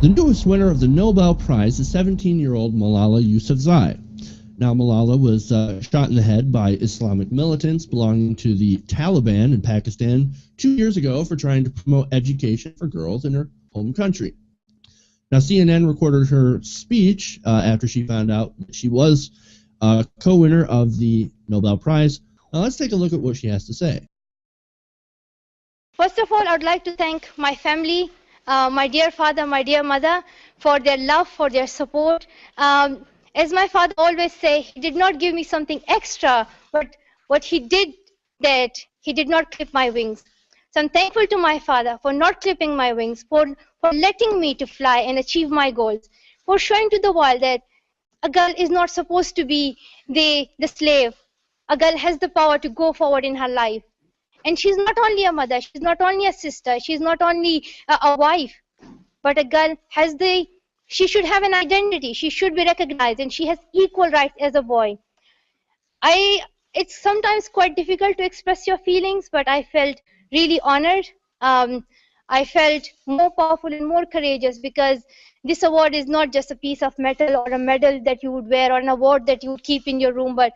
The newest winner of the Nobel Prize is 17-year-old Malala Yousafzai. Now, Malala was shot in the head by Islamic militants belonging to the Taliban in Pakistan 2 years ago for trying to promote education for girls in her home country. Now, CNN recorded her speech after she found out that she was co-winner of the Nobel Prize. Now, let's take a look at what she has to say. First of all, I would like to thank my family, my dear father, my dear mother, for their love, for their support. As my father always say, he did not give me something extra, but what he did, that he did not clip my wings. So I'm thankful to my father for not clipping my wings, for letting me to fly and achieve my goals, for showing to the world that a girl is not supposed to be the slave. A girl has the power to go forward in her life. And she's not only a mother, she's not only a sister, she's not only a wife, but a girl has she should have an identity, she should be recognized, and she has equal rights as a boy. It's sometimes quite difficult to express your feelings, but I felt really honored. I felt more powerful and more courageous because this award is not just a piece of metal or a medal that you would wear or an award that you would keep in your room, but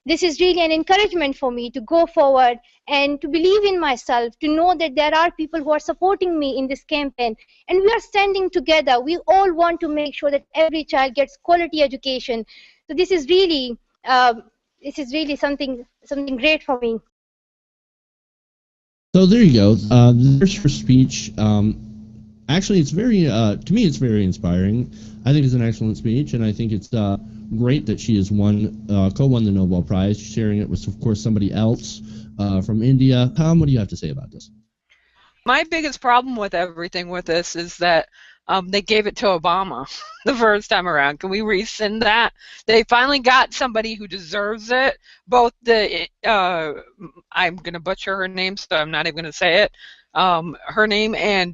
this is really an encouragement for me to go forward and to believe in myself, to know that there are people who are supporting me in this campaign. And we are standing together. We all want to make sure that every child gets quality education. So this is really something great for me. So there you go. There's her speech. Actually, it's very, to me, it's very inspiring. I think it's an excellent speech, and I think it's great that she has co-won the Nobel Prize, sharing it with, of course, somebody else from India. Tom, what do you have to say about this? My biggest problem with everything with this is that they gave it to Obama the first time around. Can we rescind that? They finally got somebody who deserves it. Both the, I'm going to butcher her name, so I'm not even going to say it, her name, and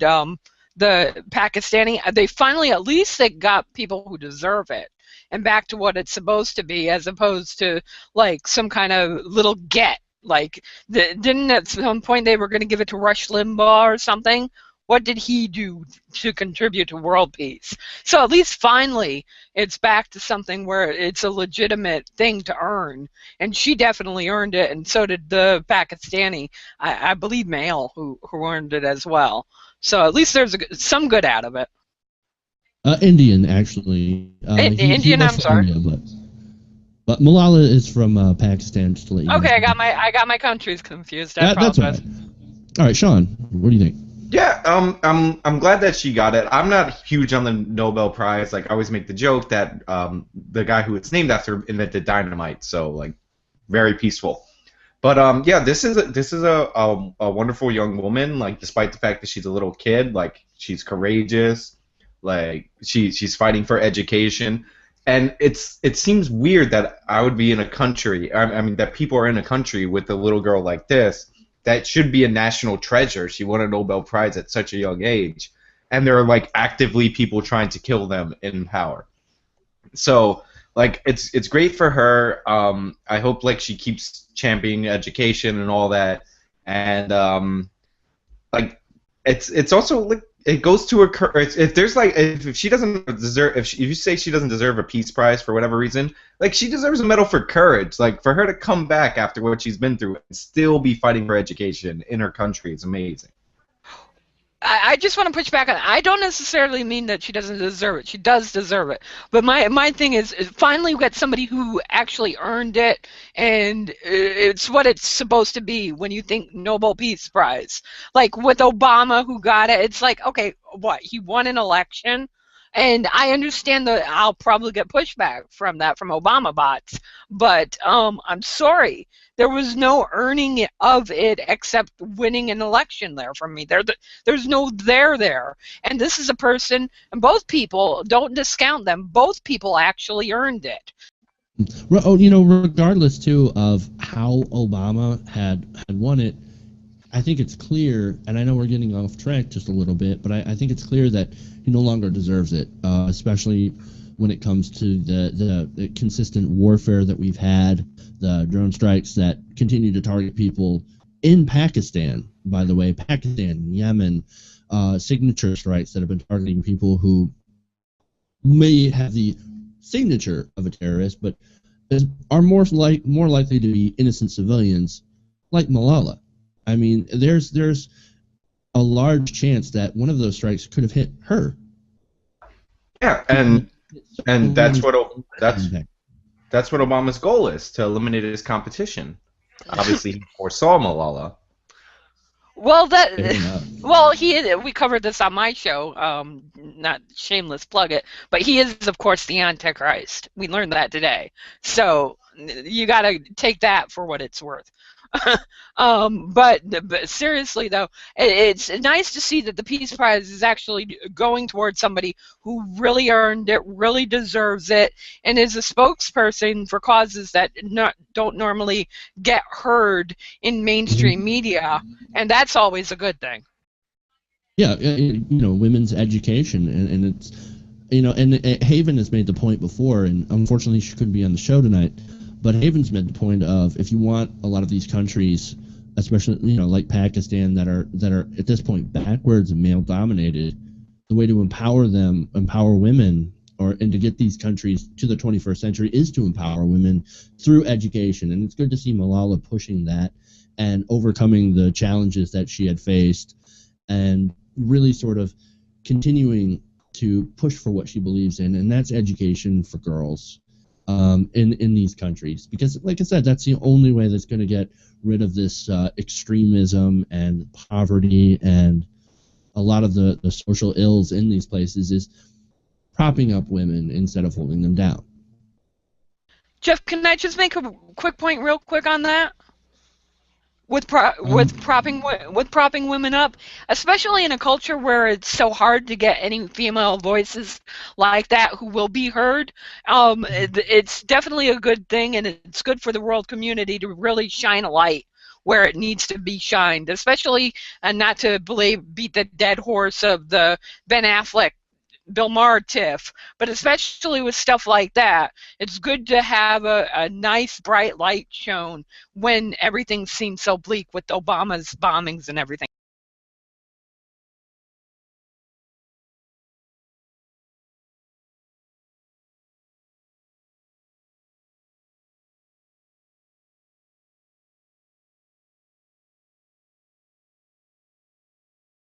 the Pakistani, they finally, at least they got people who deserve it. And back to what it's supposed to be, as opposed to like some kind of little get. Like, didn't at some point they were going to give it to Rush Limbaugh or something? What did he do to contribute to world peace? So at least finally it's back to something where it's a legitimate thing to earn. And she definitely earned it, and so did the Pakistani, I believe male, who earned it as well. So at least there's some good out of it. Indian, actually. Indian, I'm sorry. India, but Malala is from Pakistan, just to let you know. Okay, I got my countries confused. That's all right. All right, Sean, what do you think? Yeah, I'm glad that she got it. I'm not huge on the Nobel Prize. Like, I always make the joke that the guy who it's named after invented dynamite, so like very peaceful. But yeah, this is a wonderful young woman. Like, despite the fact that she's a little kid, like, she's courageous. Like, she's fighting for education. And it seems weird that I would be in a country, I mean, that people are in a country with a little girl like this that should be a national treasure. She won a Nobel Prize at such a young age, and there are like actively people trying to kill them in power. So like it's great for her. I hope like she keeps championing education and all that, and like it's also like. It goes to her. If there's like, if she doesn't deserve, if you say she doesn't deserve a peace prize for whatever reason, like, she deserves a medal for courage. Like, for her to come back after what she's been through and still be fighting for education in her country is amazing. I just want to push back on it. I don't necessarily mean that she doesn't deserve it. She does deserve it. But my thing is finally we got somebody who actually earned it, and it's what it's supposed to be when you think Nobel Peace Prize. Like with Obama, who got it, it's like, okay, what? He won an election? And I understand that I'll probably get pushback from that from Obama bots, but I'm sorry. There was no earning of it except winning an election there from me. There's no there. And this is a person, and both people, don't discount them, both people actually earned it. You know, regardless, too, of how Obama had won it, I think it's clear, and I know we're getting off track just a little bit, but I think it's clear that he no longer deserves it, especially when it comes to the consistent warfare that we've had, the drone strikes that continue to target people in Pakistan, by the way, Pakistan, Yemen, signature strikes that have been targeting people who may have the signature of a terrorist, but are more likely to be innocent civilians, like Malala. I mean, there's a large chance that one of those strikes could have hit her. Yeah, and that's what Obama's goal is, to eliminate his competition. Obviously, he foresaw Malala. Well, we covered this on my show. Not shameless plug it, but he is, of course, the Antichrist. We learned that today. So you got to take that for what it's worth. But seriously, though, it's nice to see that the Peace Prize is actually going towards somebody who really earned it, really deserves it, and is a spokesperson for causes that don't normally get heard in mainstream media, and that's always a good thing. Yeah, women's education, and it's, and Haven has made the point before, and unfortunately she couldn't be on the show tonight. But Haven's made the point of, if you want a lot of these countries, especially like Pakistan, that are at this point backwards and male dominated, the way to empower women, and to get these countries to the 21st century is to empower women through education. And it's good to see Malala pushing that and overcoming the challenges that she had faced, and really sort of continuing to push for what she believes in, and that's education for girls. In these countries, because, like I said, that's the only way that's going to get rid of this extremism and poverty and a lot of the social ills in these places, is propping up women instead of holding them down. Jeff, can I just make a quick point real quick on that? With propping women up, especially in a culture where it's so hard to get any female voices like that who will be heard, it's definitely a good thing, and it's good for the world community to really shine a light where it needs to be shined, especially, and not to beat the dead horse of the Ben Affleck Bill Maher tiff, but especially with stuff like that, it's good to have a nice bright light shown when everything seems so bleak with Obama's bombings and everything.